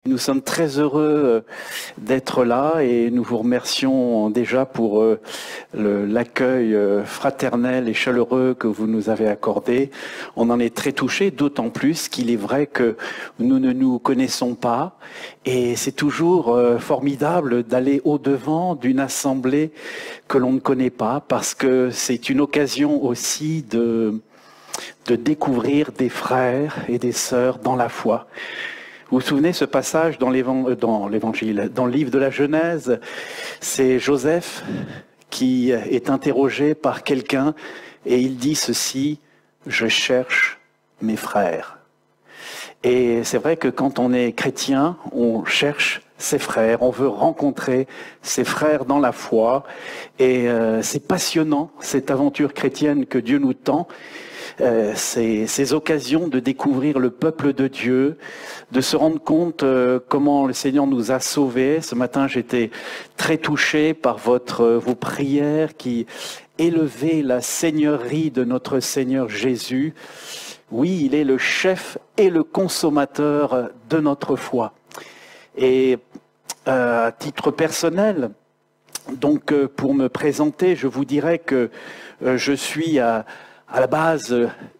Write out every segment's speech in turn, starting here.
Nous sommes très heureux d'être là et nous vous remercions déjà pour l'accueil fraternel et chaleureux que vous nous avez accordé. On en est très touchés, d'autant plus qu'il est vrai que nous ne nous connaissons pas et c'est toujours formidable d'aller au-devant d'une assemblée que l'on ne connaît pas parce que c'est une occasion aussi de découvrir des frères et des sœurs dans la foi. Vous vous souvenez ce passage dans l'évangile, dans le livre de la Genèse, c'est Joseph qui est interrogé par quelqu'un et il dit ceci, je cherche mes frères. Et c'est vrai que quand on est chrétien, on cherche ses frères, on veut rencontrer ses frères dans la foi et c'est passionnant cette aventure chrétienne que Dieu nous tend. Ces occasions de découvrir le peuple de Dieu, de se rendre compte comment le Seigneur nous a sauvés. Ce matin, j'étais très touché par vos prières qui élevaient la seigneurie de notre Seigneur Jésus. Oui, il est le chef et le consommateur de notre foi. Et à titre personnel, donc pour me présenter, je vous dirais que je suis à la base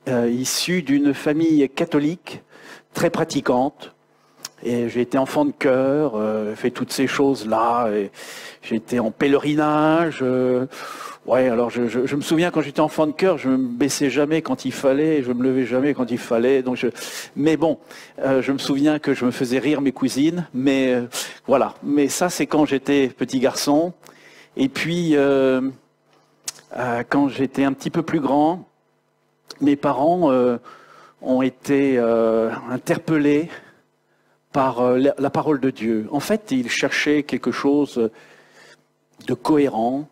issu d'une famille catholique très pratiquante. Et j'ai été enfant de chœur, fait toutes ces choses-là. J'ai été en pèlerinage. Alors je me souviens quand j'étais enfant de chœur, je me baissais jamais quand il fallait, je me levais jamais quand il fallait. Mais bon, je me souviens que je me faisais rire mes cousines. Mais voilà. Mais ça, c'est quand j'étais petit garçon. Et puis quand j'étais un petit peu plus grand, mes parents ont été interpellés par la parole de Dieu. En fait, ils cherchaient quelque chose de cohérent.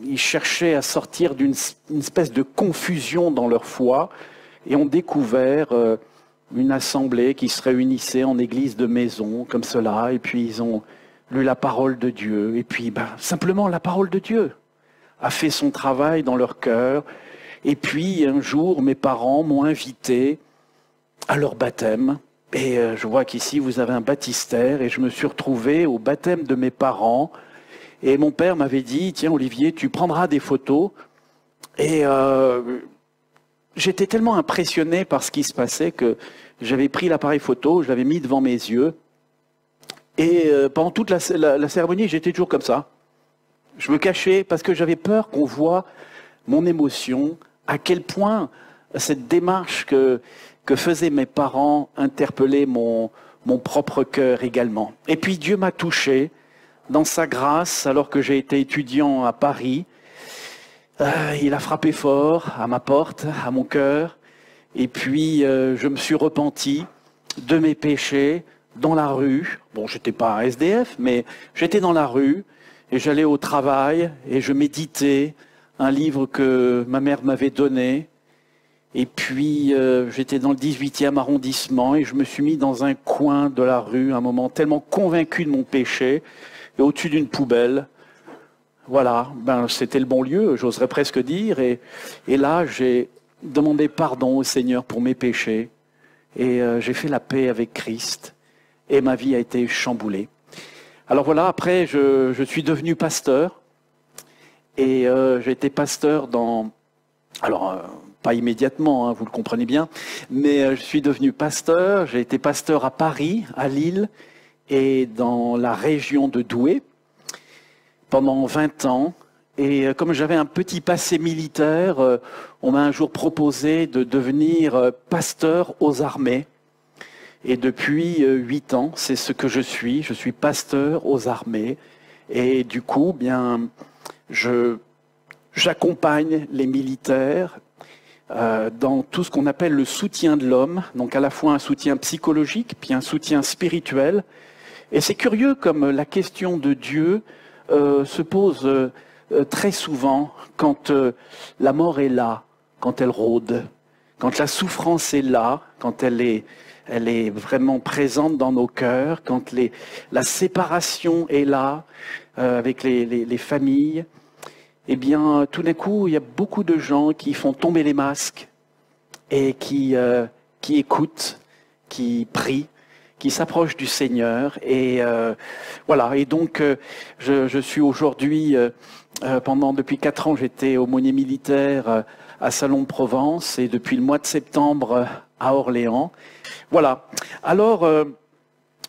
Ils cherchaient à sortir d'une espèce de confusion dans leur foi et ont découvert une assemblée qui se réunissait en église de maison, comme cela. Et puis, ils ont lu la parole de Dieu. Et puis, simplement, la parole de Dieu a fait son travail dans leur cœur. Et puis, un jour, mes parents m'ont invité à leur baptême. Et je vois qu'ici, vous avez un baptistère. Et je me suis retrouvé au baptême de mes parents. Et mon père m'avait dit, tiens, Olivier, tu prendras des photos. Et j'étais tellement impressionné par ce qui se passait que j'avais pris l'appareil photo, je l'avais mis devant mes yeux. Et pendant toute la cérémonie, j'étais toujours comme ça. Je me cachais parce que j'avais peur qu'on voie mon émotion, à quel point cette démarche que faisaient mes parents interpellait mon propre cœur également. Et puis Dieu m'a touché dans sa grâce, alors que j'ai été étudiant à Paris. Il a frappé fort à ma porte, à mon cœur. Et puis je me suis repenti de mes péchés dans la rue. Bon, j'étais pas un SDF, mais j'étais dans la rue et j'allais au travail et je méditais un livre que ma mère m'avait donné. Et puis, j'étais dans le 18e arrondissement et je me suis mis dans un coin de la rue, un moment tellement convaincu de mon péché, et au-dessus d'une poubelle. Voilà, c'était le bon lieu, j'oserais presque dire. Et là, j'ai demandé pardon au Seigneur pour mes péchés. Et j'ai fait la paix avec Christ. Et ma vie a été chamboulée. Alors voilà, après, je suis devenu pasteur. Et j'ai été pasteur pas immédiatement, hein, vous le comprenez bien, mais je suis devenu pasteur. J'ai été pasteur à Paris, à Lille et dans la région de Douai pendant 20 ans. Et comme j'avais un petit passé militaire, on m'a un jour proposé de devenir pasteur aux armées. Et depuis 8 ans, c'est ce que je suis. Je suis pasteur aux armées. Et du coup, j'accompagne les militaires dans tout ce qu'on appelle le soutien de l'homme, donc à la fois un soutien psychologique, puis un soutien spirituel. Et c'est curieux comme la question de Dieu se pose très souvent quand la mort est là, quand elle rôde, quand la souffrance est là, quand elle est vraiment présente dans nos cœurs, quand la séparation est là avec les familles. Eh bien, tout d'un coup, il y a beaucoup de gens qui font tomber les masques et qui écoutent, qui prient, qui s'approchent du Seigneur. Et voilà. Et donc, je suis aujourd'hui, depuis 4 ans, j'étais aumônier militaire à Salon-de-Provence et depuis le mois de septembre à Orléans. Voilà. Alors,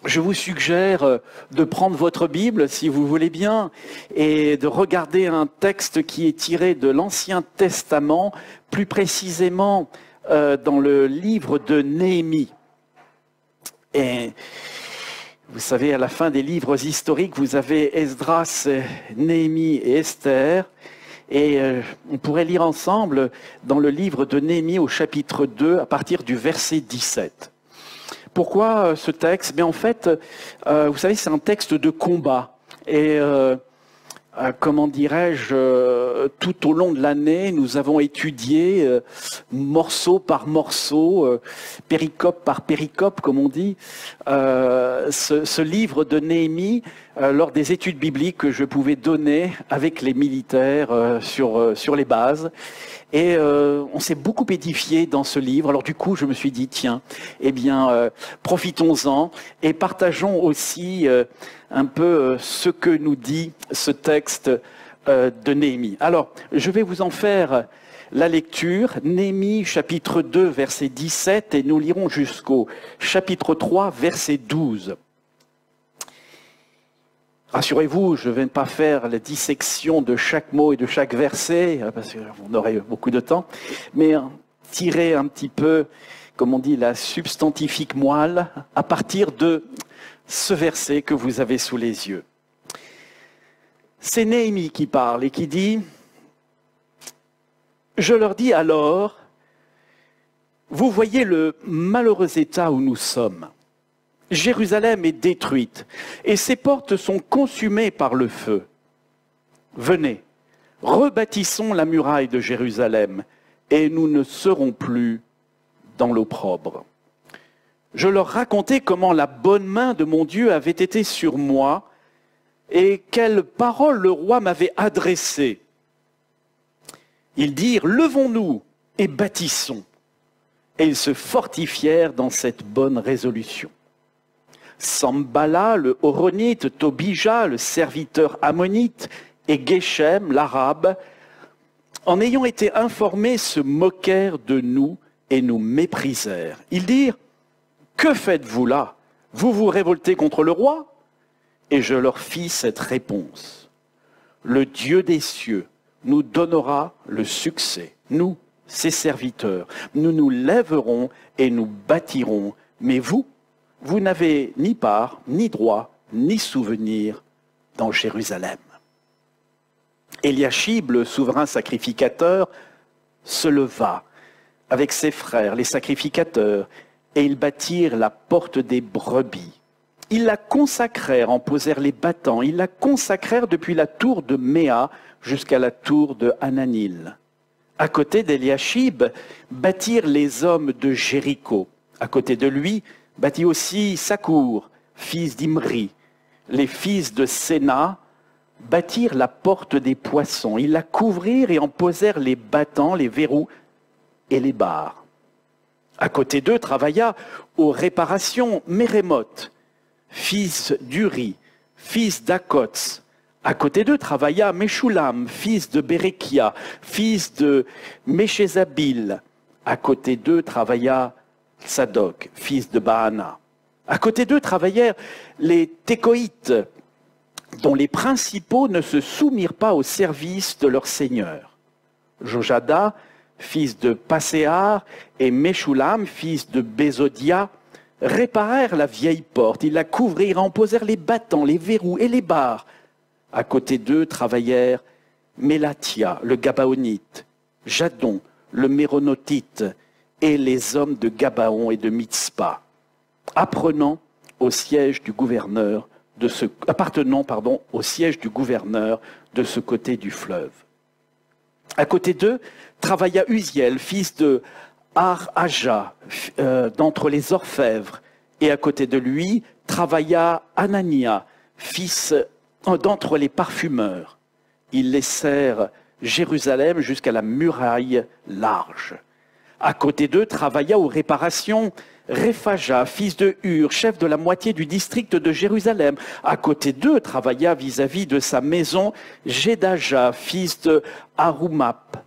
je vous suggère de prendre votre Bible, si vous voulez bien, et de regarder un texte qui est tiré de l'Ancien Testament, plus précisément dans le livre de Néhémie. Et vous savez, à la fin des livres historiques, vous avez Esdras, Néhémie et Esther. Et on pourrait lire ensemble dans le livre de Néhémie au chapitre 2, à partir du verset 17. Pourquoi ce texte? En fait, vous savez, c'est un texte de combat. Et comment dirais-je, tout au long de l'année, nous avons étudié morceau par morceau, péricope par péricope, comme on dit, ce livre de Néhémie lors des études bibliques que je pouvais donner avec les militaires sur les bases. Et on s'est beaucoup édifié dans ce livre. Alors du coup, je me suis dit, tiens, profitons-en et partageons aussi un peu ce que nous dit ce texte de Néhémie. Alors, je vais vous en faire la lecture. Néhémie, chapitre 2, verset 17, et nous lirons jusqu'au chapitre 3, verset 12. Rassurez-vous, je ne vais pas faire la dissection de chaque mot et de chaque verset, parce qu'on aurait beaucoup de temps, mais tirer un petit peu, comme on dit, la substantifique moelle à partir de ce verset que vous avez sous les yeux. C'est Néhémie qui parle et qui dit « Je leur dis alors, vous voyez le malheureux état où nous sommes. Jérusalem est détruite et ses portes sont consumées par le feu. Venez, rebâtissons la muraille de Jérusalem et nous ne serons plus dans l'opprobre. » Je leur racontai comment la bonne main de mon Dieu avait été sur moi et quelles paroles le roi m'avait adressées. Ils dirent « Levons-nous et bâtissons ». Et ils se fortifièrent dans cette bonne résolution. Sambala, le Horonite, Tobija, le serviteur ammonite, et Geshem, l'arabe, en ayant été informés, se moquèrent de nous et nous méprisèrent. Ils dirent « Que faites-vous là? Vous vous révoltez contre le roi ?» Et je leur fis cette réponse. « Le Dieu des cieux nous donnera le succès, nous, ses serviteurs. Nous nous lèverons et nous bâtirons, mais vous, vous n'avez ni part, ni droit, ni souvenir dans Jérusalem. » Eliashib, le souverain sacrificateur, se leva avec ses frères, les sacrificateurs, et ils bâtirent la porte des brebis. Ils la consacrèrent, en posèrent les battants, ils la consacrèrent depuis la tour de Méa jusqu'à la tour de Hananil. À côté d'Eliashib, bâtirent les hommes de Jéricho. À côté de lui, bâtit aussi Sakour, fils d'Imri. Les fils de Séna bâtirent la porte des poissons. Ils la couvrirent et en posèrent les battants, les verrous et les barres. À côté d'eux travailla aux réparations Mérémoth, fils d'Uri, fils d'Akots. À côté d'eux travailla Meshulam, fils de Bérékia, fils de Méchézabil. À côté d'eux travailla Sadok, fils de Baana. À côté d'eux travaillèrent les Tékoïtes, dont les principaux ne se soumirent pas au service de leur seigneur. Jojada, fils de Passéar, et Meshulam, fils de Bézodia, réparèrent la vieille porte. Ils la couvrirent, en posèrent les battants, les verrous et les barres. À côté d'eux travaillèrent Mélatia, le Gabaonite, Jadon, le Méronotite, et les hommes de Gabaon et de Mitzpa, appartenant au siège du gouverneur de ce côté du fleuve. À côté d'eux travailla Uziel, fils de Ar-Aja, d'entre les orfèvres, et à côté de lui travailla Anania, fils d'entre les parfumeurs. Ils laissèrent Jérusalem jusqu'à la muraille large. À côté d'eux travailla aux réparations Réphaja, fils de Hur, chef de la moitié du district de Jérusalem. À côté d'eux travailla vis-à-vis de sa maison Jédaja, fils de Harumap.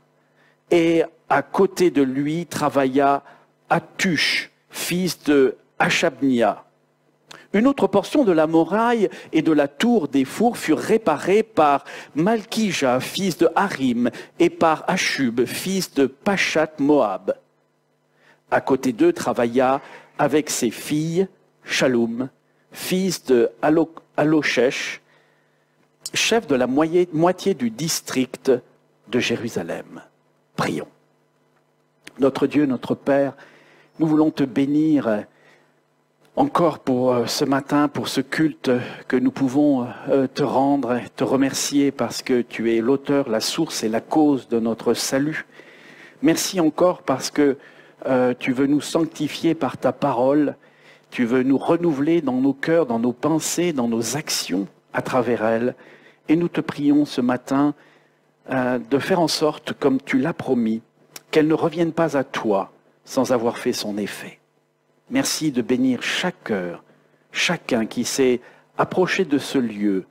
Et à côté de lui travailla Hattush, fils de Hashabnia. Une autre portion de la muraille et de la tour des fours furent réparées par Malkija, fils de Harim, et par Ashub, fils de Pachat Moab. À côté d'eux travailla avec ses filles Shaloum, fils de Aloshech, chef de la moitié du district de Jérusalem. Prions. Notre Dieu, notre Père, nous voulons te bénir encore pour ce matin, pour ce culte que nous pouvons te rendre, te remercier parce que tu es l'auteur, la source et la cause de notre salut. Merci encore parce que tu veux nous sanctifier par ta parole, tu veux nous renouveler dans nos cœurs, dans nos pensées, dans nos actions à travers elle. Et nous te prions ce matin de faire en sorte, comme tu l'as promis, qu'elle ne revienne pas à toi sans avoir fait son effet. Merci de bénir chaque cœur, chacun qui s'est approché de ce lieu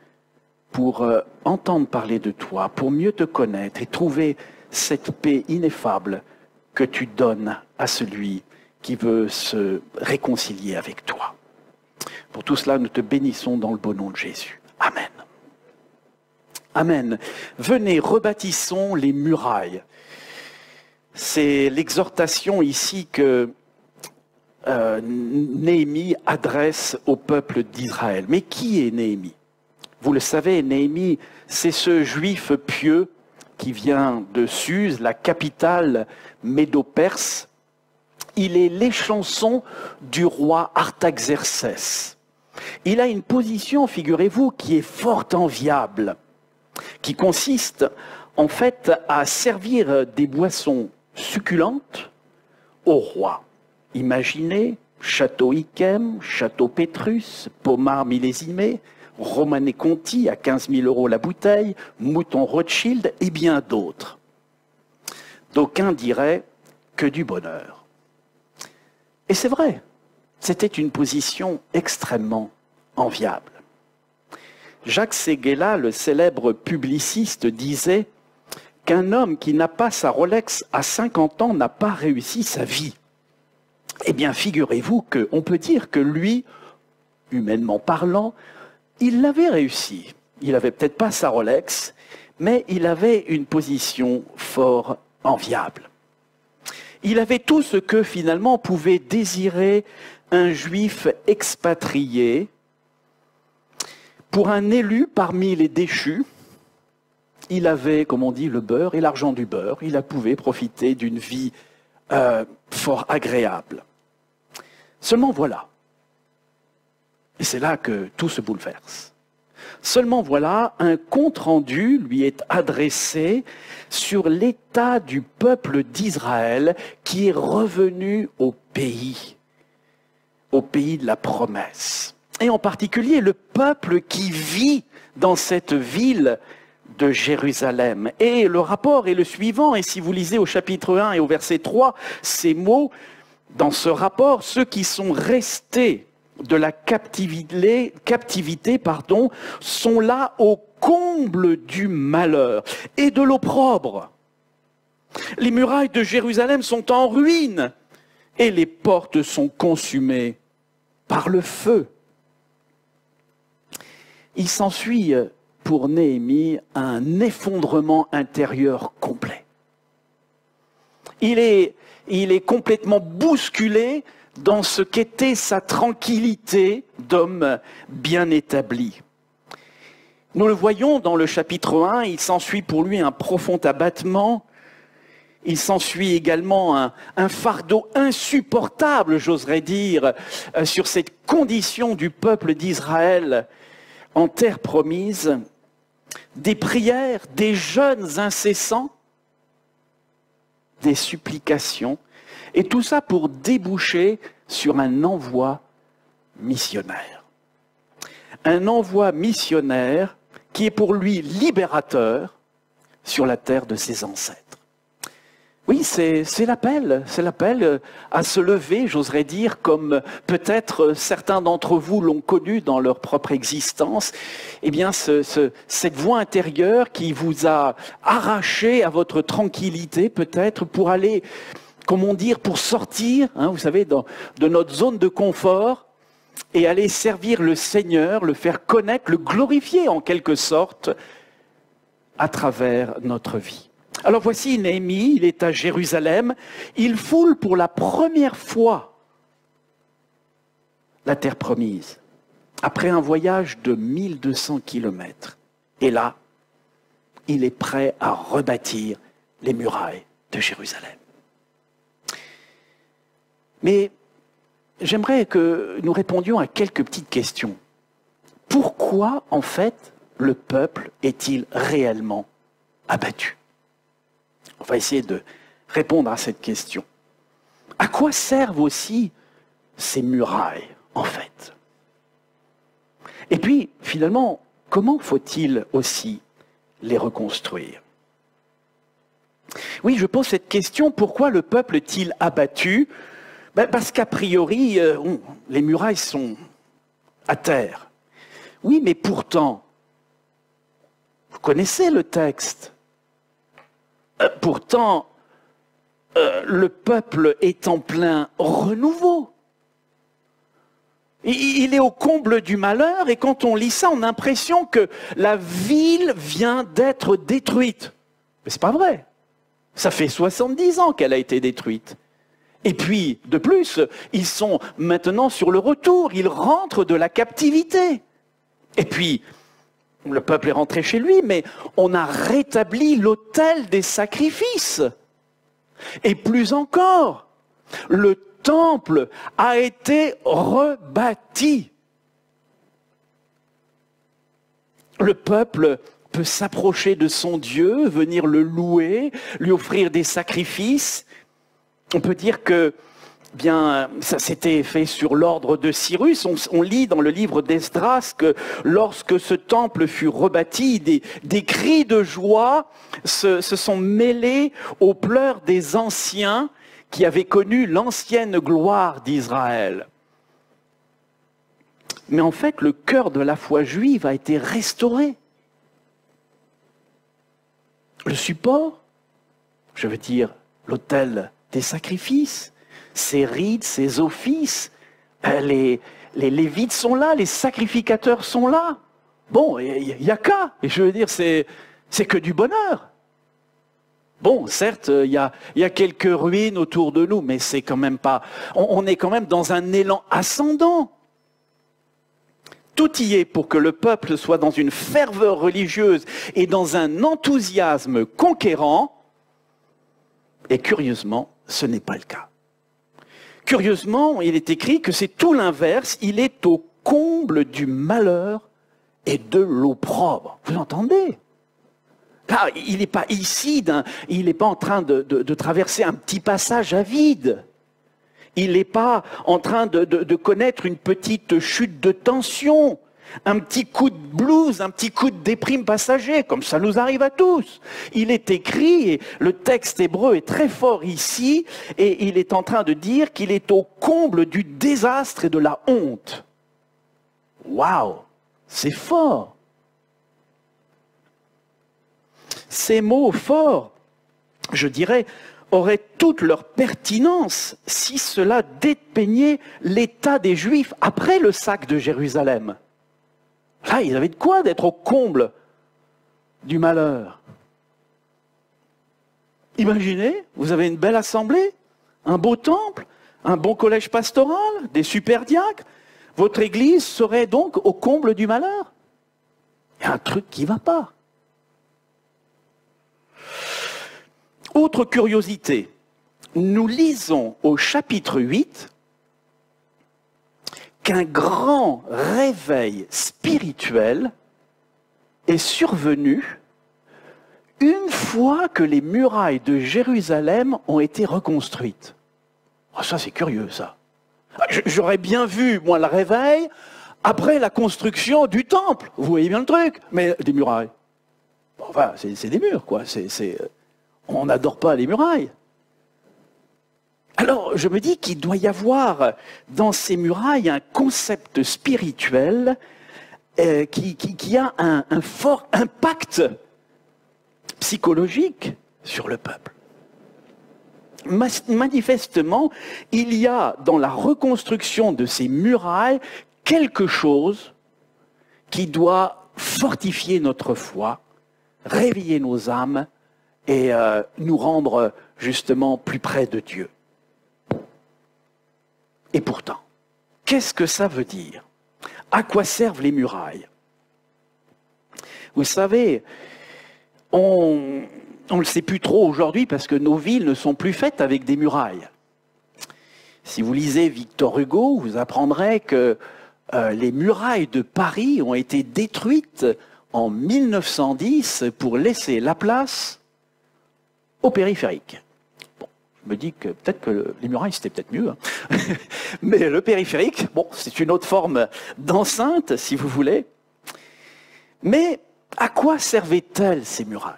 pour entendre parler de toi, pour mieux te connaître et trouver cette paix ineffable que tu donnes à celui qui veut se réconcilier avec toi. Pour tout cela, nous te bénissons dans le beau nom de Jésus. Amen. Amen. Venez, rebâtissons les murailles. C'est l'exhortation ici que Néhémie adresse au peuple d'Israël. Mais qui est Néhémie? Vous le savez, Néhémie, c'est ce juif pieux qui vient de Suse, la capitale médo-perse. Il est l'échanson du roi Artaxerxès. Il a une position, figurez-vous, qui est fort enviable, qui consiste en fait à servir des boissons succulentes au roi. Imaginez Château Yquem, Château Pétrus, Pommard millésimé, Romanée Conti à 15 000 € la bouteille, Mouton Rothschild et bien d'autres. D'aucuns diraient que du bonheur. Et c'est vrai, c'était une position extrêmement enviable. Jacques Séguéla, le célèbre publiciste, disait qu'un homme qui n'a pas sa Rolex à 50 ans n'a pas réussi sa vie. Eh bien, figurez-vous qu'on peut dire que lui, humainement parlant, il l'avait réussi. Il n'avait peut-être pas sa Rolex, mais il avait une position fort enviable. Il avait tout ce que finalement pouvait désirer un juif expatrié. Pour un élu parmi les déchus, il avait, comme on dit, le beurre et l'argent du beurre. Il pouvait profiter d'une vie fort agréable. Seulement voilà, et c'est là que tout se bouleverse. Seulement voilà, un compte-rendu lui est adressé sur l'état du peuple d'Israël qui est revenu au pays de la promesse. Et en particulier le peuple qui vit dans cette ville de Jérusalem. Et le rapport est le suivant, et si vous lisez au chapitre 1 et au verset 3, ces mots, dans ce rapport, ceux qui sont restés de la captivité, sont là au comble du malheur et de l'opprobre. Les murailles de Jérusalem sont en ruine et les portes sont consumées par le feu. Il s'ensuit pour Néhémie un effondrement intérieur complet. Il est complètement bousculé dans ce qu'était sa tranquillité d'homme bien établi. Nous le voyons dans le chapitre 1, il s'ensuit pour lui un profond abattement, il s'ensuit également un fardeau insupportable, j'oserais dire, sur cette condition du peuple d'Israël en terre promise, des prières, des jeûnes incessants, des supplications, et tout ça pour déboucher sur un envoi missionnaire. Un envoi missionnaire qui est pour lui libérateur sur la terre de ses ancêtres. Oui, c'est l'appel à se lever, j'oserais dire, comme peut-être certains d'entre vous l'ont connu dans leur propre existence. Eh bien, cette voix intérieure qui vous a arraché à votre tranquillité, peut-être, pour aller, comment dire, pour sortir, vous savez, de notre zone de confort et aller servir le Seigneur, le faire connaître, le glorifier en quelque sorte à travers notre vie. Alors voici Néhémie, il est à Jérusalem, il foule pour la première fois la terre promise, après un voyage de 1200 kilomètres. Et là, il est prêt à rebâtir les murailles de Jérusalem. Mais j'aimerais que nous répondions à quelques petites questions. Pourquoi, en fait, le peuple est-il réellement abattu ? On va essayer de répondre à cette question. À quoi servent aussi ces murailles, en fait ? Et puis, finalement, comment faut-il aussi les reconstruire ? Oui, je pose cette question, pourquoi le peuple est-il abattu ? Parce qu'a priori, les murailles sont à terre. Oui, mais pourtant, vous connaissez le texte. Pourtant, le peuple est en plein renouveau. Il est au comble du malheur et quand on lit ça, on a l'impression que la ville vient d'être détruite. Mais c'est pas vrai. Ça fait 70 ans qu'elle a été détruite. Et puis, de plus, ils sont maintenant sur le retour. Ils rentrent de la captivité. Et puis, le peuple est rentré chez lui, mais on a rétabli l'autel des sacrifices. Et plus encore, le temple a été rebâti. Le peuple peut s'approcher de son Dieu, venir le louer, lui offrir des sacrifices. On peut dire que bien, ça s'était fait sur l'ordre de Cyrus. On lit dans le livre d'Esdras que lorsque ce temple fut rebâti, des cris de joie se sont mêlés aux pleurs des anciens qui avaient connu l'ancienne gloire d'Israël. Mais en fait, le cœur de la foi juive a été restauré. Le support, je veux dire l'autel des sacrifices, ses rites, ses offices, les Lévites sont là, les sacrificateurs sont là. Bon, il n'y a qu'à, et je veux dire, c'est que du bonheur. Bon, certes, il y a quelques ruines autour de nous, mais c'est quand même pas... On est quand même dans un élan ascendant. Tout y est pour que le peuple soit dans une ferveur religieuse et dans un enthousiasme conquérant. Et curieusement, ce n'est pas le cas. Curieusement, il est écrit que c'est tout l'inverse. Il est au comble du malheur et de l'opprobre. Vous entendez ? Là, il n'est pas ici, il n'est pas en train de traverser un petit passage à vide. Il n'est pas en train de connaître une petite chute de tension, un petit coup de blues, un petit coup de déprime passager, comme ça nous arrive à tous. Il est écrit, et le texte hébreu est très fort ici, et il est en train de dire qu'il est au comble du désastre et de la honte. Waouh, c'est fort. Ces mots forts, je dirais, auraient toute leur pertinence si cela dépeignait l'état des Juifs après le sac de Jérusalem. Là, ils avaient de quoi d'être au comble du malheur. Imaginez, vous avez une belle assemblée, un beau temple, un bon collège pastoral, des super diacres. Votre église serait donc au comble du malheur. Il y a un truc qui ne va pas. Autre curiosité, nous lisons au chapitre 8 qu'un grand réveil spirituel est survenu une fois que les murailles de Jérusalem ont été reconstruites. Oh, ça, c'est curieux, ça. J'aurais bien vu, moi, le réveil après la construction du temple. Vous voyez bien le truc, mais des murailles. Enfin, c'est des murs, quoi. On n'adore pas les murailles. Alors, je me dis qu'il doit y avoir dans ces murailles un concept spirituel qui a un fort impact psychologique sur le peuple. Manifestement, il y a dans la reconstruction de ces murailles quelque chose qui doit fortifier notre foi, réveiller nos âmes et nous rendre justement plus près de Dieu. Et pourtant, qu'est-ce que ça veut dire? À quoi servent les murailles? Vous savez, on ne le sait plus trop aujourd'hui parce que nos villes ne sont plus faites avec des murailles. Si vous lisez Victor Hugo, vous apprendrez que les murailles de Paris ont été détruites en 1910 pour laisser la place au périphérique. Bon, je me dis que peut-être que les murailles c'était peut-être mieux, hein. Mais le périphérique, bon, c'est une autre forme d'enceinte, si vous voulez. Mais à quoi servaient-elles ces murailles?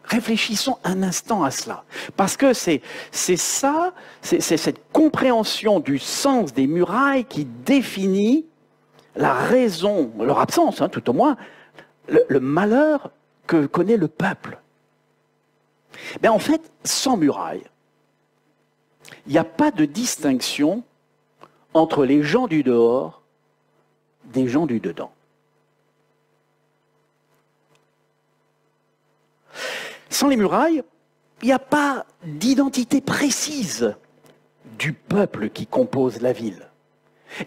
Réfléchissons un instant à cela, parce que c'est ça, c'est cette compréhension du sens des murailles qui définit la raison, leur absence, hein, tout au moins, le malheur que connaît le peuple. Mais en fait, sans murailles, il n'y a pas de distinction entre les gens du dehors des gens du dedans. Sans les murailles, il n'y a pas d'identité précise du peuple qui compose la ville.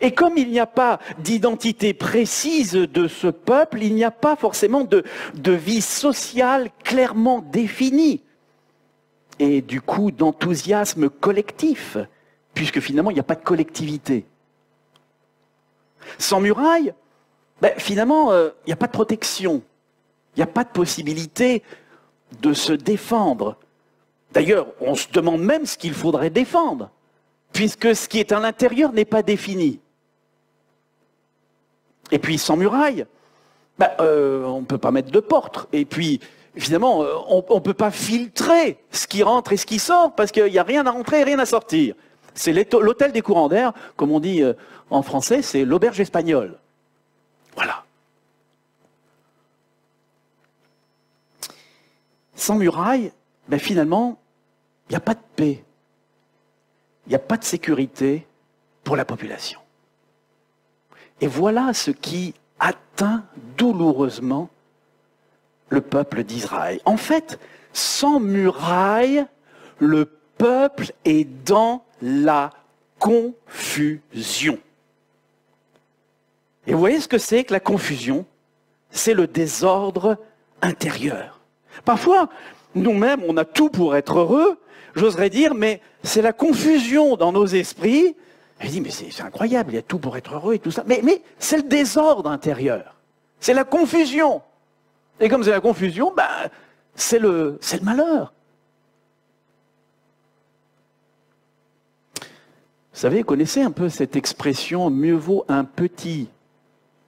Et comme il n'y a pas d'identité précise de ce peuple, il n'y a pas forcément de vie sociale clairement définie. Et du coup, d'enthousiasme collectif, puisque finalement, il n'y a pas de collectivité. Sans murailles, finalement, il n'y a pas de protection. Il n'y a pas de possibilité de se défendre. D'ailleurs, on se demande même ce qu'il faudrait défendre, puisque ce qui est à l'intérieur n'est pas défini. Et puis, sans muraille, on ne peut pas mettre de porte. Et puis, évidemment, on ne peut pas filtrer ce qui rentre et ce qui sort, parce qu'il n'y a rien à rentrer et rien à sortir. C'est l'hôtel des courants d'air, comme on dit en français, c'est l'auberge espagnole. Voilà. Sans muraille, finalement, il n'y a pas de paix. Il n'y a pas de sécurité pour la population. Et voilà ce qui atteint douloureusement le peuple d'Israël. En fait, sans muraille, le peuple est dans la confusion. Et vous voyez ce que c'est que la confusion? C'est le désordre intérieur. Parfois, nous-mêmes, on a tout pour être heureux, j'oserais dire, mais c'est la confusion dans nos esprits. Et je dis, mais c'est incroyable, il y a tout pour être heureux et tout ça. Mais c'est le désordre intérieur. C'est la confusion. Et comme c'est la confusion, c'est le malheur. Vous savez, connaissez un peu cette expression, mieux vaut un petit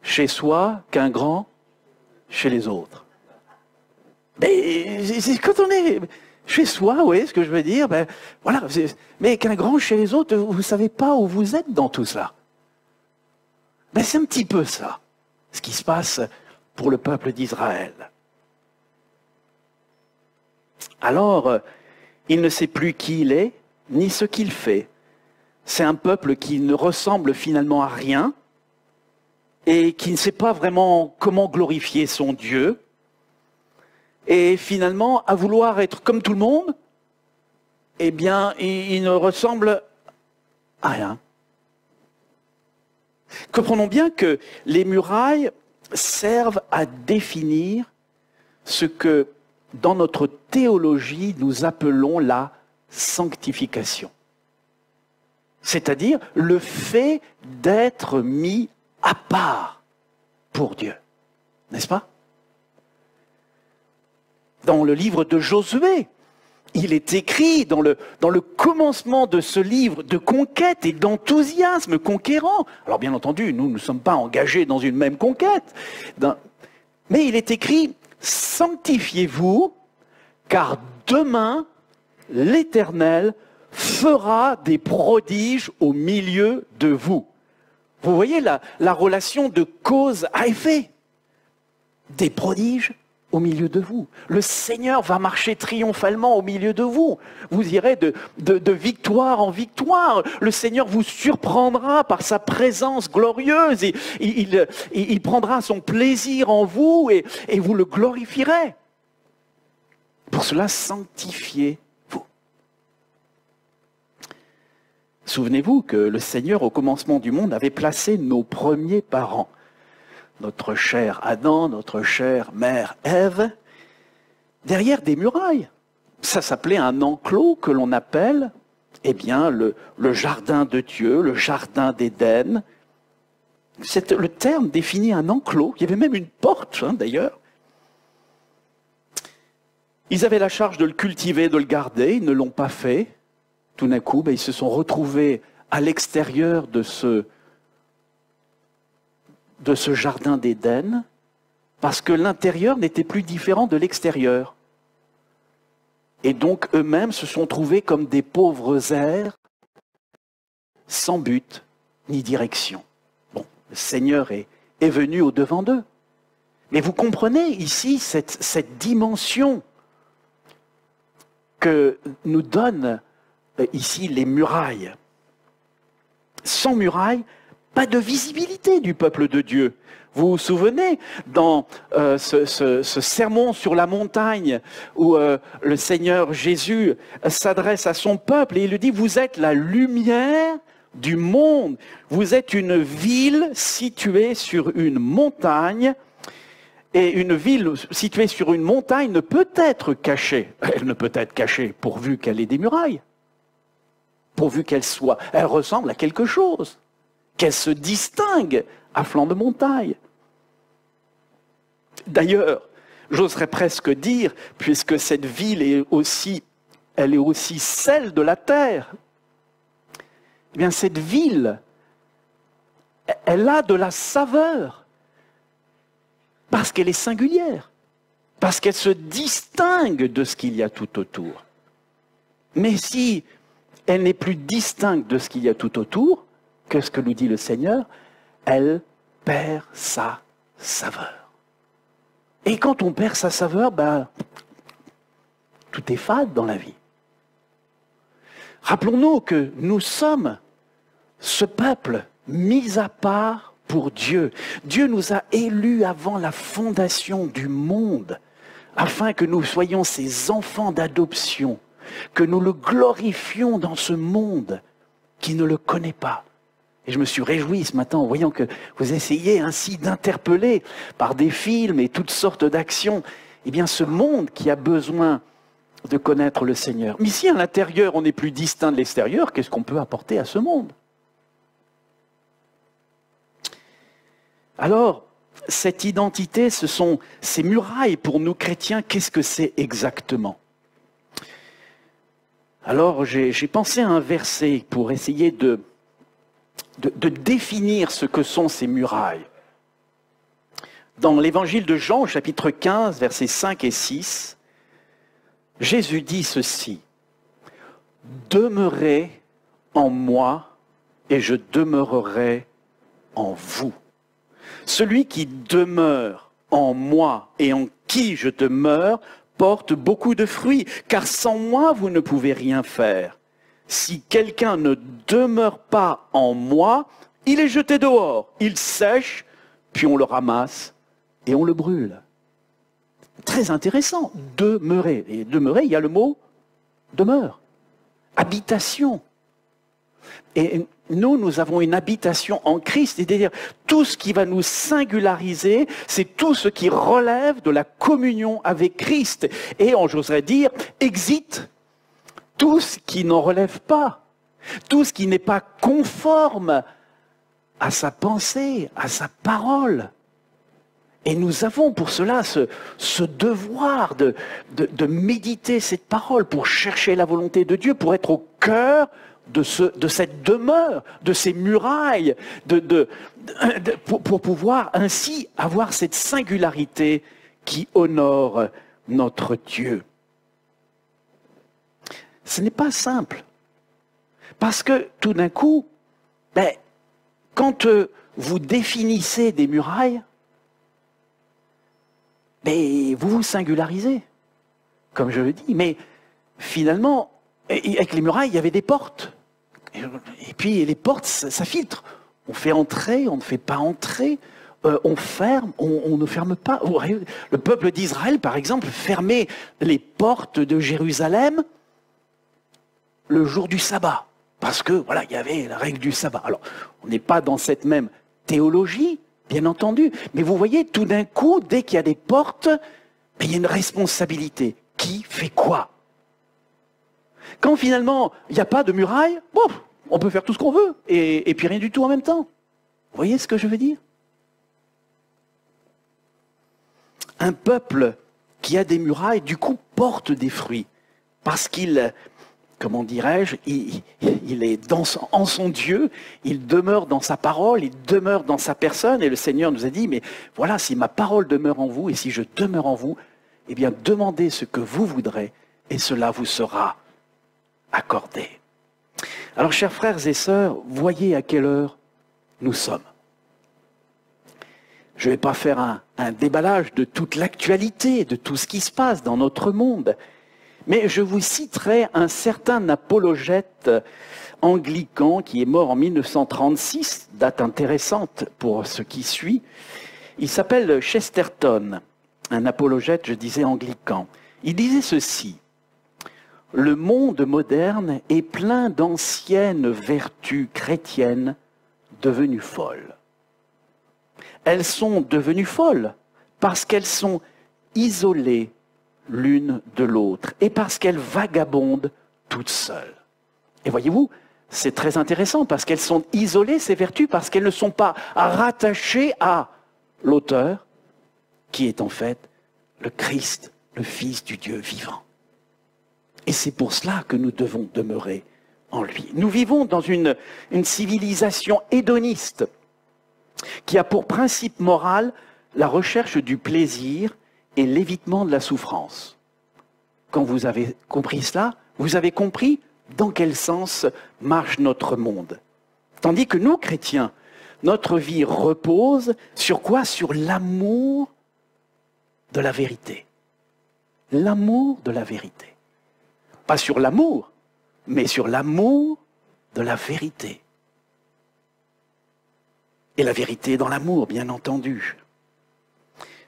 chez soi qu'un grand chez les autres. Mais quand on est chez soi, vous voyez ce que je veux dire, voilà. Mais qu'un grand chez les autres, vous ne savez pas où vous êtes dans tout cela. C'est un petit peu ça, ce qui se passe pour le peuple d'Israël. Alors, il ne sait plus qui il est, ni ce qu'il fait. C'est un peuple qui ne ressemble finalement à rien et qui ne sait pas vraiment comment glorifier son Dieu. Et finalement, à vouloir être comme tout le monde, il ne ressemble à rien. Comprenons bien que les murailles servent à définir ce que, dans notre théologie, nous appelons la sanctification. C'est-à-dire le fait d'être mis à part pour Dieu. N'est-ce pas? Dans le livre de Josué, il est écrit dans le commencement de ce livre de conquête et d'enthousiasme conquérant. Alors bien entendu, nous ne sommes pas engagés dans une même conquête, mais il est écrit « Sanctifiez-vous, car demain, l'Éternel fera des prodiges au milieu de vous. Vous voyez la relation de cause à effet. Des prodiges au milieu de vous. Le Seigneur va marcher triomphalement au milieu de vous. Vous irez de victoire en victoire. Le Seigneur vous surprendra par sa présence glorieuse. Il prendra son plaisir en vous et vous le glorifierez. Pour cela, sanctifiez-vous. Souvenez-vous que le Seigneur, au commencement du monde, avait placé nos premiers parents, notre cher Adam, notre chère mère Ève, derrière des murailles. Ça s'appelait un enclos que l'on appelle, eh bien, le jardin de Dieu, le jardin d'Éden. Le terme définit un enclos. Il y avait même une porte, d'ailleurs. Ils avaient la charge de le cultiver, de le garder. Ils ne l'ont pas fait. Tout d'un coup, ils se sont retrouvés à l'extérieur de ce jardin d'Éden, parce que l'intérieur n'était plus différent de l'extérieur. Et donc eux-mêmes se sont trouvés comme des pauvres êtres, sans but ni direction. Bon, le Seigneur est venu au-devant d'eux. Mais vous comprenez ici cette dimension que nous donnent ici les murailles. Sans murailles, pas de visibilité du peuple de Dieu. Vous vous souvenez, dans ce sermon sur la montagne, où le Seigneur Jésus s'adresse à son peuple et il lui dit « Vous êtes la lumière du monde. Vous êtes une ville située sur une montagne. Et une ville située sur une montagne ne peut être cachée. Elle ne peut être cachée pourvu qu'elle ait des murailles. Pourvu qu'elle ressemble à quelque chose. Qu'elle se distingue à flanc de montagne. D'ailleurs, j'oserais presque dire, puisque cette ville est aussi celle de la terre, eh bien cette ville, elle a de la saveur, parce qu'elle est singulière, parce qu'elle se distingue de ce qu'il y a tout autour. Mais si elle n'est plus distincte de ce qu'il y a tout autour, qu'est-ce que nous dit le Seigneur? Elle perd sa saveur. Et quand on perd sa saveur, tout est fade dans la vie. Rappelons-nous que nous sommes ce peuple mis à part pour Dieu. Dieu nous a élus avant la fondation du monde, afin que nous soyons ses enfants d'adoption, que nous le glorifions dans ce monde qui ne le connaît pas. Et je me suis réjoui ce matin en voyant que vous essayez ainsi d'interpeller par des films et toutes sortes d'actions, eh bien ce monde qui a besoin de connaître le Seigneur. Mais si à l'intérieur on n'est plus distinct de l'extérieur, qu'est-ce qu'on peut apporter à ce monde? Alors, cette identité, ce sont ces murailles pour nous chrétiens, qu'est-ce que c'est exactement? Alors, j'ai pensé à un verset pour essayer de définir ce que sont ces murailles. Dans l'évangile de Jean, chapitre 15, versets 5 et 6, Jésus dit ceci: « Demeurez en moi et je demeurerai en vous. Celui qui demeure en moi et en qui je demeure porte beaucoup de fruits, car sans moi vous ne pouvez rien faire. Si quelqu'un ne demeure pas en moi, il est jeté dehors, il sèche, puis on le ramasse et on le brûle. » Très intéressant, demeurer. Et demeurer, il y a le mot demeure, habitation. Et nous avons une habitation en Christ, c'est-à-dire tout ce qui va nous singulariser, c'est tout ce qui relève de la communion avec Christ. Et j'oserais dire, exit tout ce qui n'en relève pas, tout ce qui n'est pas conforme à sa pensée, à sa parole. Et nous avons pour cela ce devoir de méditer cette parole, pour chercher la volonté de Dieu, pour être au cœur de cette demeure, de ces murailles, pour pouvoir ainsi avoir cette singularité qui honore notre Dieu. Ce n'est pas simple Parce que tout d'un coup, quand vous définissez des murailles, vous vous singularisez, comme je le dis. Mais finalement, avec les murailles, il y avait des portes. Et puis les portes, ça filtre. On fait entrer, on ne fait pas entrer. On ferme, on ne ferme pas. Le peuple d'Israël, par exemple, fermait les portes de Jérusalem le jour du sabbat. Parce que, voilà, il y avait la règle du sabbat. Alors, on n'est pas dans cette même théologie, bien entendu. Mais vous voyez, tout d'un coup, dès qu'il y a des portes, il y a une responsabilité. Qui fait quoi? Quand finalement, il n'y a pas de muraille, on peut faire tout ce qu'on veut. Et puis rien du tout en même temps. Vous voyez ce que je veux dire? Un peuple qui a des murailles, du coup, porte des fruits. Parce qu'il, comment dirais-je, il est en son Dieu, il demeure dans sa parole, il demeure dans sa personne. Et le Seigneur nous a dit, mais voilà, si ma parole demeure en vous et si je demeure en vous, eh bien, demandez ce que vous voudrez et cela vous sera accordé. Alors, chers frères et sœurs, voyez à quelle heure nous sommes. Je ne vais pas faire un déballage de toute l'actualité, de tout ce qui se passe dans notre monde, mais je vous citerai un certain apologète anglican qui est mort en 1936, date intéressante pour ce qui suit. Il s'appelle Chesterton, un apologète, je disais, anglican. Il disait ceci: « Le monde moderne est plein d'anciennes vertus chrétiennes devenues folles. Elles sont devenues folles parce qu'elles sont isolées l'une de l'autre et parce qu'elles vagabondent toutes seules. » Et voyez-vous, c'est très intéressant parce qu'elles sont isolées, ces vertus, parce qu'elles ne sont pas rattachées à l'auteur, qui est en fait le Christ, le Fils du Dieu vivant. Et c'est pour cela que nous devons demeurer en lui. Nous vivons dans une civilisation hédoniste qui a pour principe moral la recherche du plaisir et l'évitement de la souffrance. Quand vous avez compris cela, vous avez compris dans quel sens marche notre monde. Tandis que nous, chrétiens, notre vie repose sur quoi? Sur l'amour de la vérité. L'amour de la vérité. Pas sur l'amour, mais sur l'amour de la vérité. Et la vérité dans l'amour, bien entendu.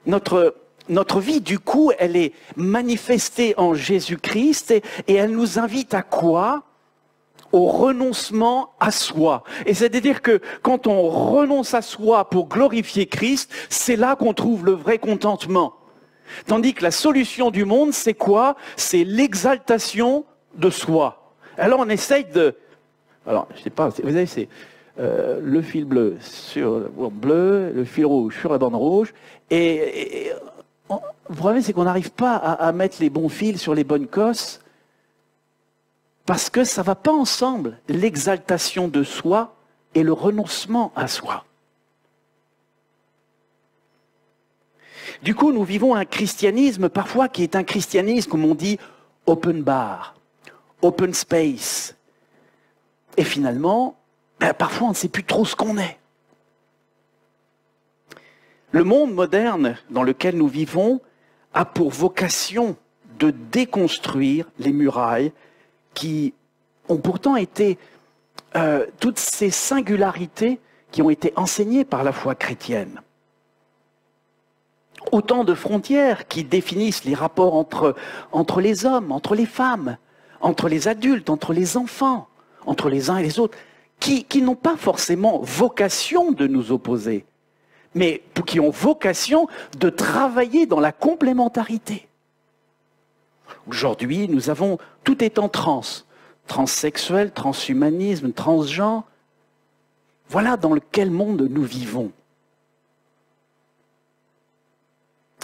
Notre vie, du coup, elle est manifestée en Jésus-Christ et elle nous invite à quoi? Au renoncement à soi. Et c'est-à-dire que quand on renonce à soi pour glorifier Christ, c'est là qu'on trouve le vrai contentement. Tandis que la solution du monde, c'est quoi? C'est l'exaltation de soi. Alors on essaye de... Alors, je sais pas, vous savez, c'est le fil bleu sur la bande bleue, le fil rouge sur la bande rouge, et le problème, c'est qu'on n'arrive pas à mettre les bons fils sur les bonnes cosses, parce que ça ne va pas ensemble, l'exaltation de soi et le renoncement à soi. Du coup, nous vivons un christianisme parfois qui est un christianisme, comme on dit, open bar, open space. Et finalement, parfois on ne sait plus trop ce qu'on est. Le monde moderne dans lequel nous vivons a pour vocation de déconstruire les murailles qui ont pourtant été toutes ces singularités qui ont été enseignées par la foi chrétienne. Autant de frontières qui définissent les rapports entre les hommes, entre les femmes, entre les adultes, entre les enfants, entre les uns et les autres, qui n'ont pas forcément vocation de nous opposer, mais qui ont vocation de travailler dans la complémentarité. Aujourd'hui, nous avons, tout est en transsexuel, transhumanisme, transgenre. Voilà dans quel monde nous vivons.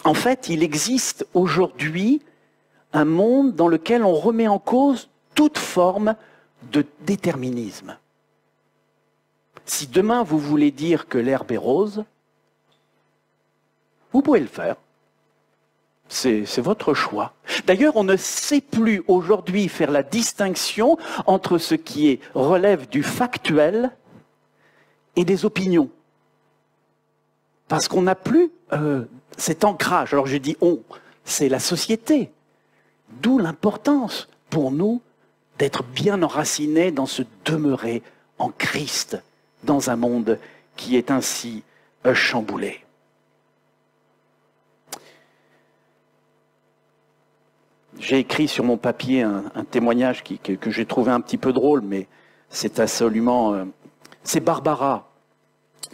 En fait, il existe aujourd'hui un monde dans lequel on remet en cause toute forme de déterminisme. Si demain vous voulez dire que l'herbe est rose, vous pouvez le faire. C'est votre choix. D'ailleurs, on ne sait plus aujourd'hui faire la distinction entre ce qui relève du factuel et des opinions. Parce qu'on n'a plus cet ancrage. Alors j'ai dit on, c'est la société. D'où l'importance pour nous d'être bien enracinés dans ce demeurer en Christ, dans un monde qui est ainsi chamboulé. J'ai écrit sur mon papier un témoignage que j'ai trouvé un petit peu drôle, mais c'est absolument... c'est Barbara.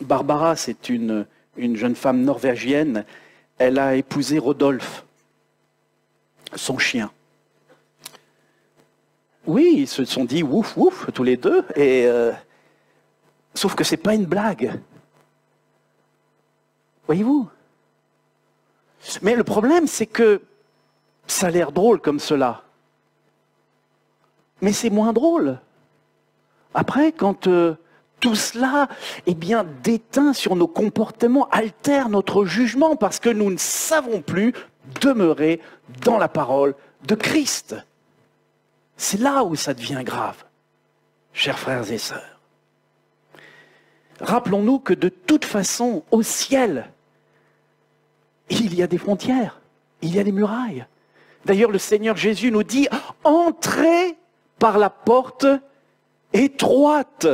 Barbara, c'est une jeune femme norvégienne. Elle a épousé Rodolphe, son chien. Oui, ils se sont dit ouf, ouf, tous les deux. Sauf que c'est pas une blague. Voyez-vous? Mais le problème, c'est que ça a l'air drôle comme cela. Mais c'est moins drôle. Après, quand tout cela déteint sur nos comportements, altère notre jugement parce que nous ne savons plus demeurer dans la parole de Christ. C'est là où ça devient grave, chers frères et sœurs. Rappelons-nous que de toute façon, au ciel, il y a des frontières, il y a des murailles. D'ailleurs, le Seigneur Jésus nous dit « Entrez par la porte étroite ».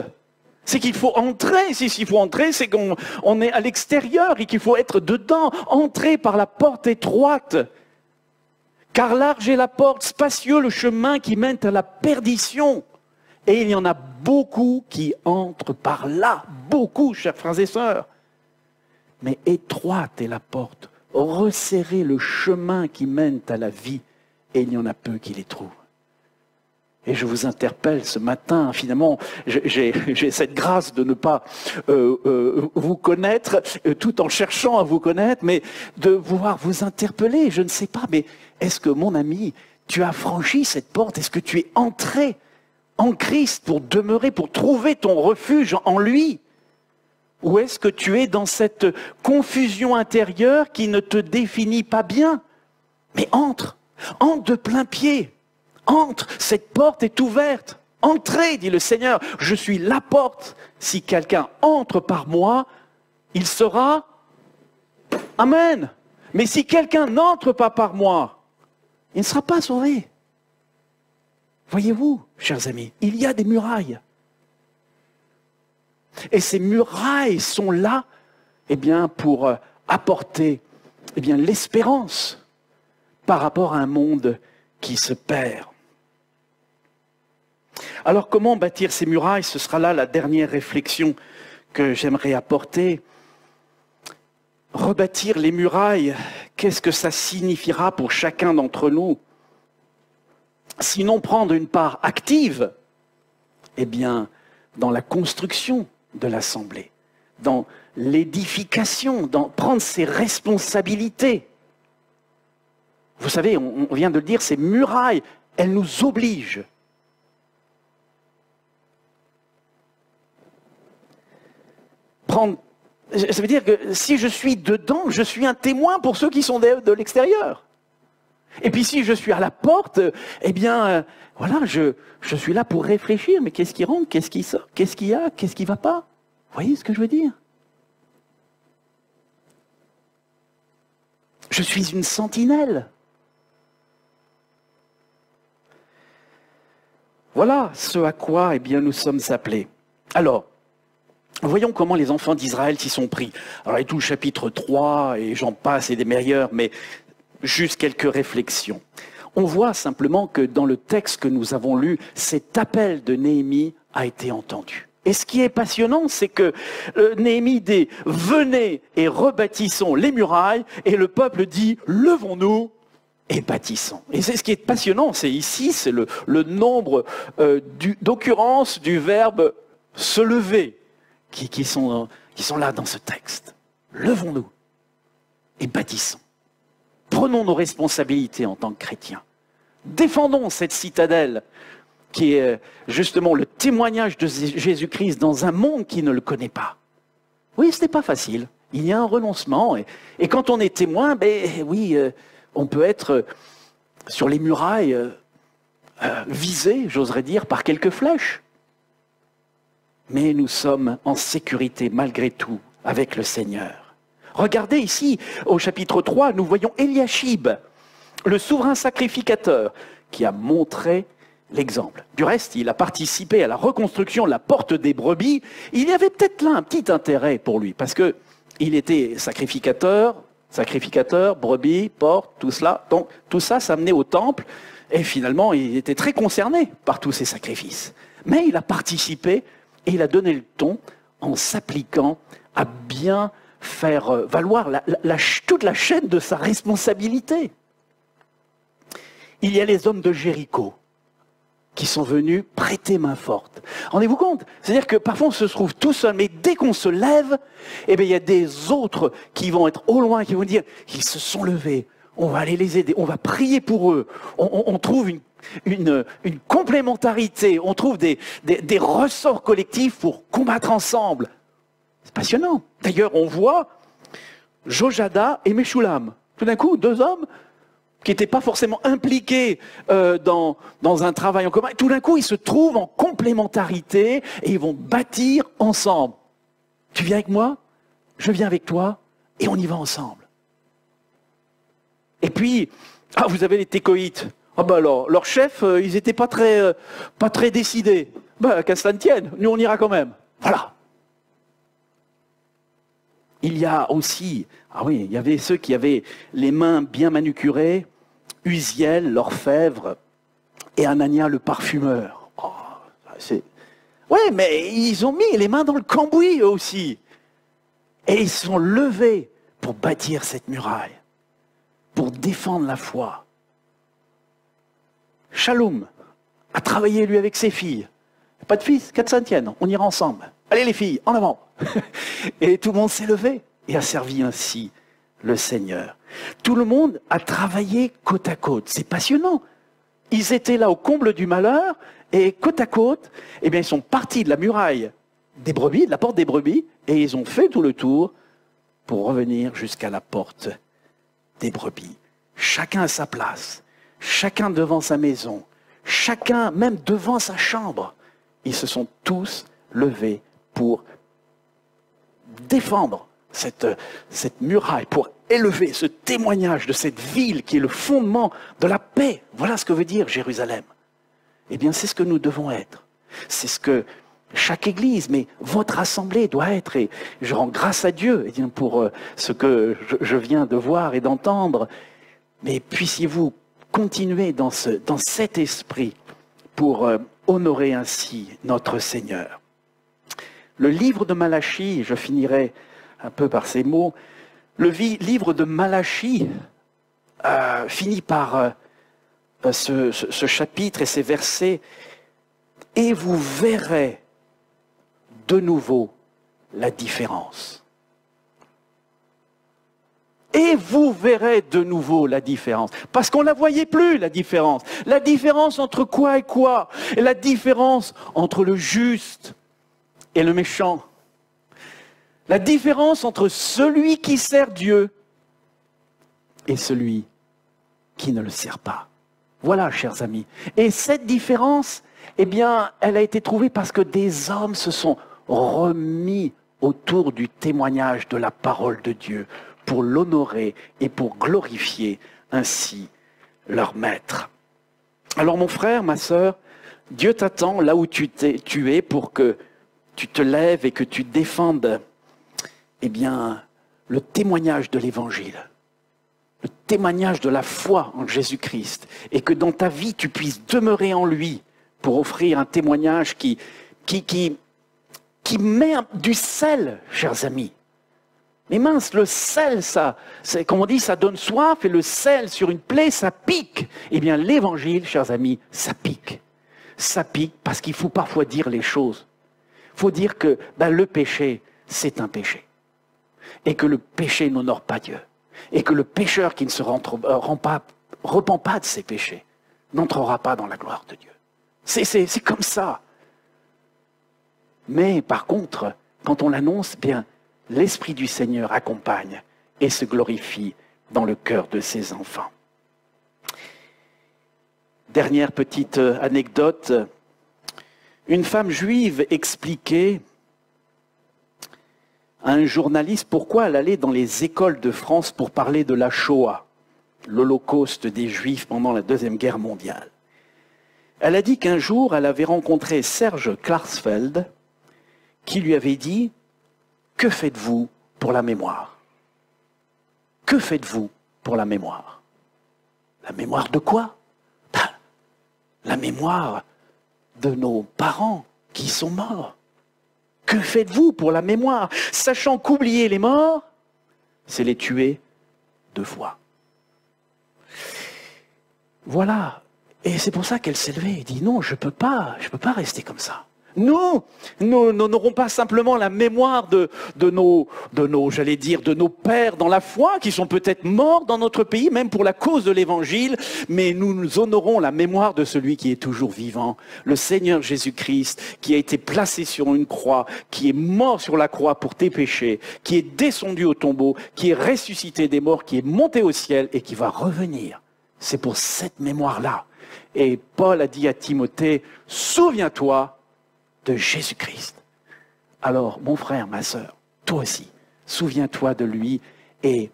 C'est qu'il faut entrer. S'il faut entrer, c'est qu'on est à l'extérieur et qu'il faut être dedans. Entrez par la porte étroite. Car large est la porte, spacieux le chemin qui mène à la perdition. Et il y en a beaucoup qui entrent par là. Beaucoup, chers frères et sœurs. Mais étroite est la porte. Resserrez le chemin qui mène à la vie, et il y en a peu qui les trouvent. Et je vous interpelle ce matin, finalement, j'ai cette grâce de ne pas vous connaître, tout en cherchant à vous connaître, mais de pouvoir vous interpeller. Je ne sais pas, mais est-ce que, mon ami, tu as franchi cette porte? Est-ce que tu es entré en Christ pour demeurer, pour trouver ton refuge en lui? Ou est-ce que tu es dans cette confusion intérieure qui ne te définit pas bien? Mais entre de plein pied, entre, cette porte est ouverte. Entrez, dit le Seigneur, je suis la porte. Si quelqu'un entre par moi, il sera Amen. Mais si quelqu'un n'entre pas par moi, il ne sera pas sauvé. Voyez-vous, chers amis, il y a des murailles. Et ces murailles sont là, pour apporter, l'espérance par rapport à un monde qui se perd. Alors, comment bâtir ces murailles? Ce sera là la dernière réflexion que j'aimerais apporter. Rebâtir les murailles, qu'est-ce que ça signifiera pour chacun d'entre nous? Sinon prendre une part active, dans la construction de l'assemblée, dans l'édification, dans prendre ses responsabilités. Vous savez, on vient de le dire, ces murailles, elles nous obligent. Ça veut dire que si je suis dedans, je suis un témoin pour ceux qui sont de l'extérieur. Et puis si je suis à la porte, je suis là pour réfléchir. Mais qu'est-ce qui rentre? Qu'est-ce qui sort? Qu'est-ce qu'il y a? Qu'est-ce qui ne va pas? Vous voyez ce que je veux dire? Je suis une sentinelle. Voilà ce à quoi nous sommes appelés. Alors, voyons comment les enfants d'Israël s'y sont pris. Alors, il y a tout le chapitre 3, et j'en passe, et des meilleurs, mais juste quelques réflexions. On voit simplement que dans le texte que nous avons lu, cet appel de Néhémie a été entendu. Et ce qui est passionnant, c'est que Néhémie dit « Venez et rebâtissons les murailles » et le peuple dit « Levons-nous et bâtissons ». Et c'est ce qui est passionnant, c'est ici, c'est le nombre d'occurrences du verbe « se lever » qui sont là dans ce texte. Levons-nous et bâtissons. Prenons nos responsabilités en tant que chrétiens. Défendons cette citadelle qui est justement le témoignage de Jésus-Christ dans un monde qui ne le connaît pas. Oui, ce n'est pas facile. Il y a un renoncement. Et quand on est témoin, on peut être sur les murailles visé, j'oserais dire, par quelques flèches. Mais nous sommes en sécurité malgré tout avec le Seigneur. Regardez ici, au chapitre 3, nous voyons Eliashib, le souverain sacrificateur, qui a montré l'exemple. Du reste, il a participé à la reconstruction de la porte des brebis. Il y avait peut-être là un petit intérêt pour lui, parce que il était sacrificateur, brebis, porte, tout cela. Donc tout ça, ça menait au temple, et finalement, il était très concerné par tous ces sacrifices. Mais il a participé, et il a donné le ton en s'appliquant à bien faire valoir toute la chaîne de sa responsabilité. Il y a les hommes de Jéricho qui sont venus prêter main forte. Rendez-vous compte? C'est-à-dire que parfois on se trouve tout seul, mais dès qu'on se lève, eh bien, il y a des autres qui vont être au loin, qui vont dire, ils se sont levés, on va aller les aider, on va prier pour eux, on trouve une complémentarité, on trouve des ressorts collectifs pour combattre ensemble. C'est passionnant. D'ailleurs, on voit Jojada et Meshulam. Tout d'un coup, deux hommes qui n'étaient pas forcément impliqués dans un travail en commun. Tout d'un coup, ils se trouvent en complémentarité et ils vont bâtir ensemble. Tu viens avec moi, je viens avec toi, et on y va ensemble. Et puis, vous avez les Técoïtes. Alors, leurs chefs, ils n'étaient pas très décidés. Qu'à cela ne tienne, nous on ira quand même. Voilà. Il y a aussi, il y avait ceux qui avaient les mains bien manucurées, Uziel, l'orfèvre, et Anania, le parfumeur. Mais ils ont mis les mains dans le cambouis, eux aussi. Et ils sont levés pour bâtir cette muraille, pour défendre la foi. Shalom a travaillé, lui, avec ses filles. Pas de fils, qu'à ça ne tienne, on ira ensemble. Allez les filles, en avant. Et tout le monde s'est levé et a servi ainsi le Seigneur. Tout le monde a travaillé côte à côte. C'est passionnant. Ils étaient là au comble du malheur et côte à côte, ils sont partis de la muraille des brebis, de la porte des brebis, et ils ont fait tout le tour pour revenir jusqu'à la porte des brebis. Chacun à sa place, chacun devant sa maison, chacun même devant sa chambre. Ils se sont tous levés pour défendre cette muraille, pour élever ce témoignage de cette ville qui est le fondement de la paix. Voilà ce que veut dire Jérusalem. C'est ce que nous devons être. C'est ce que chaque église, mais votre assemblée doit être. Et je rends grâce à Dieu pour ce que je viens de voir et d'entendre. Mais puissiez-vous continuer dans cet esprit pour honorer ainsi notre Seigneur. Le livre de Malachie, je finirai un peu par ces mots, le livre de Malachie finit par ce chapitre et ces versets, et vous verrez de nouveau la différence. Et vous verrez de nouveau la différence. Parce qu'on ne la voyait plus, la différence. La différence entre quoi et quoi? Et la différence entre le juste et le méchant. La différence entre celui qui sert Dieu et celui qui ne le sert pas. Voilà, chers amis. Et cette différence, elle a été trouvée parce que des hommes se sont remis autour du témoignage de la parole de Dieu pour l'honorer et pour glorifier ainsi leur maître. Alors mon frère, ma sœur, Dieu t'attend là où tu es pour que tu te lèves et que tu défendes le témoignage de l'Évangile, le témoignage de la foi en Jésus-Christ, et que dans ta vie tu puisses demeurer en lui pour offrir un témoignage qui met du sel, chers amis. Mais mince, le sel, comme on dit, ça donne soif, et le sel sur une plaie, ça pique. L'Évangile, chers amis, ça pique. Ça pique parce qu'il faut parfois dire les choses. Il faut dire que le péché, c'est un péché. Et que le péché n'honore pas Dieu. Et que le pécheur qui ne se repent pas de ses péchés n'entrera pas dans la gloire de Dieu. C'est comme ça. Mais par contre, quand on l'annonce, l'Esprit du Seigneur accompagne et se glorifie dans le cœur de ses enfants. Dernière petite anecdote. Une femme juive expliquait à un journaliste pourquoi elle allait dans les écoles de France pour parler de la Shoah, l'Holocauste des Juifs pendant la Deuxième Guerre mondiale. Elle a dit qu'un jour, elle avait rencontré Serge Klarsfeld, qui lui avait dit « Que faites-vous pour la mémoire ? Que faites-vous pour la mémoire ?» La mémoire de quoi ? La mémoire de nos parents qui sont morts. Que faites-vous pour la mémoire ? Sachant qu'oublier les morts, c'est les tuer 2 fois. Voilà. Et c'est pour ça qu'elle s'est levée et dit non, je peux pas rester comme ça. Nous n'aurons pas simplement la mémoire de nos pères dans la foi, qui sont peut-être morts dans notre pays, même pour la cause de l'évangile, mais nous honorons la mémoire de celui qui est toujours vivant, le Seigneur Jésus-Christ, qui a été placé sur une croix, qui est mort sur la croix pour tes péchés, qui est descendu au tombeau, qui est ressuscité des morts, qui est monté au ciel et qui va revenir. C'est pour cette mémoire-là. Et Paul a dit à Timothée, souviens-toi de Jésus-Christ. Alors, mon frère, ma sœur, toi aussi, souviens-toi de lui et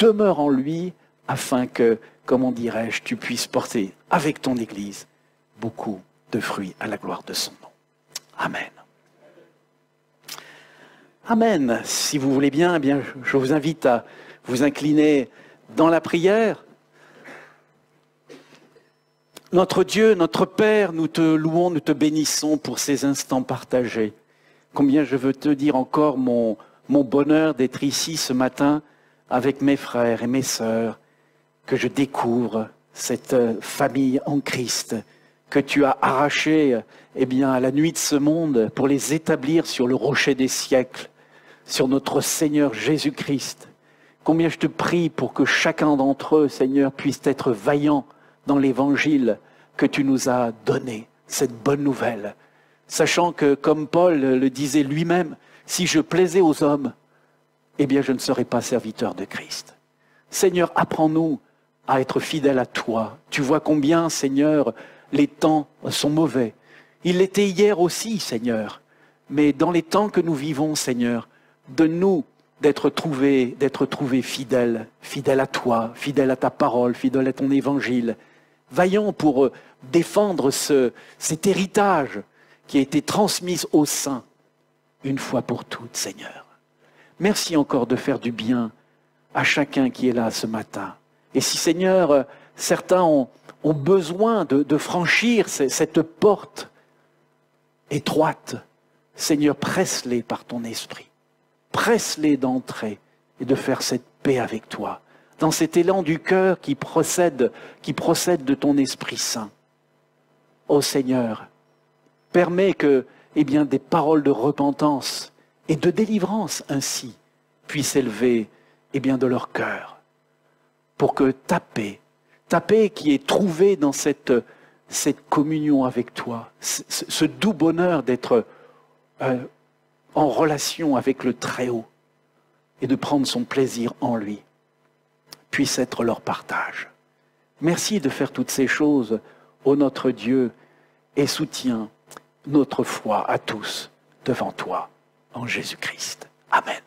demeure en lui afin que, comment dirais-je, tu puisses porter avec ton Église beaucoup de fruits à la gloire de son nom. Amen. Amen. Si vous voulez bien, eh bien, je vous invite à vous incliner dans la prière. Notre Dieu, notre Père, nous te louons, nous te bénissons pour ces instants partagés. Combien je veux te dire encore mon bonheur d'être ici ce matin avec mes frères et mes sœurs, que je découvre cette famille en Christ, que tu as arraché eh bien, à la nuit de ce monde pour les établir sur le rocher des siècles, sur notre Seigneur Jésus-Christ. Combien je te prie pour que chacun d'entre eux, Seigneur, puisse être vaillant dans l'évangile que tu nous as donné, cette bonne nouvelle, sachant que, comme Paul le disait lui-même, si je plaisais aux hommes, eh bien je ne serais pas serviteur de Christ. Seigneur, apprends-nous à être fidèles à toi. Tu vois combien, Seigneur, les temps sont mauvais. Ils l'étaient hier aussi, Seigneur. Mais dans les temps que nous vivons, Seigneur, donne-nous d'être trouvés fidèles, fidèles à toi, fidèles à ta parole, fidèles à ton évangile. Vaillants pour défendre cet héritage qui a été transmis aux saints une fois pour toutes, Seigneur. Merci encore de faire du bien à chacun qui est là ce matin. Et si, Seigneur, certains ont besoin de franchir cette porte étroite, Seigneur, presse-les par ton esprit. Presse-les d'entrer et de faire cette paix avec toi, dans cet élan du cœur qui procède de ton Esprit Saint. Ô Seigneur, permets que des paroles de repentance et de délivrance ainsi puissent élever de leur cœur, pour que ta paix qui est trouvée dans cette communion avec toi, ce doux bonheur d'être en relation avec le Très-Haut et de prendre son plaisir en lui, puisse être leur partage. Merci de faire toutes ces choses, ô notre Dieu, et soutiens notre foi à tous devant toi, en Jésus-Christ. Amen.